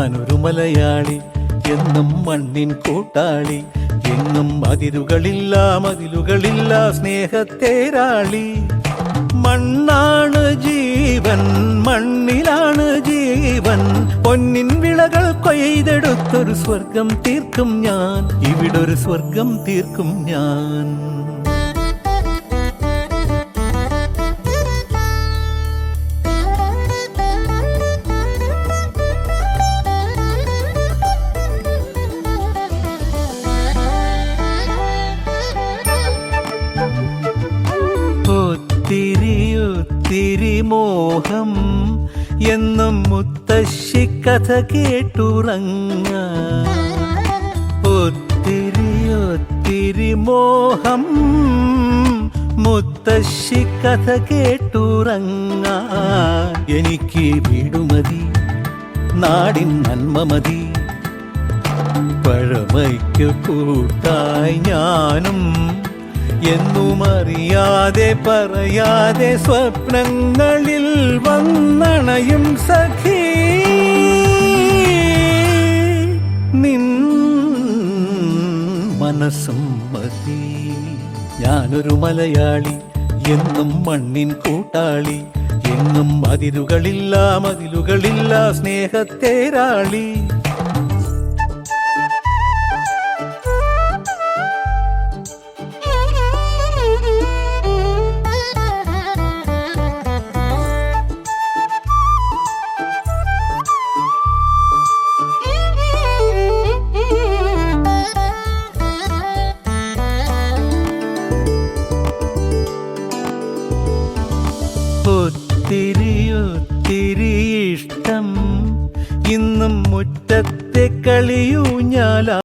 ഞാനൊരു മലയാളി, എന്നും മണ്ണിൻ കൂട്ടാളി, എങ്ങും മതിലുകളില്ല സ്നേഹത്തേരാളി. മണ്ണാണ് ജീവൻ, മണ്ണിലാണ് ജീവൻ, പൊന്നിൻ വിളകൾ കൊയ്തെടുത്തൊരു സ്വർഗം തീർക്കും ഞാൻ, ഇവിടൊരു സ്വർഗം തീർക്കും ഞാൻ. ഒത്തിരി മോഹം എന്നും മുത്തശ്ശി കഥ കേട്ടുറങ്ങ. ഒത്തിരി മോഹം മുത്തശ്ശി കഥ കേട്ടുറങ്ങ. എനിക്ക് വീടുമതി, നാടിൻ നന്മ മതി, പഴമയ്ക്ക് കൂട്ടായി ഞാനും എന്നും അറിയാതെ പറയാതെ സ്വപ്നങ്ങളിൽ വന്നണയും സഖി. നിൻ മനസ്സും മതി. ഞാനൊരു മലയാളി, എന്നും മണ്ണിൻ കൂട്ടാളി, എങ്ങും മതിലുകളില്ല സ്നേഹത്തേരാളി. ഒത്തിരി ഇഷ്ടം ഇന്നും മുറ്റത്തെ കളിയൂഞ്ഞാല.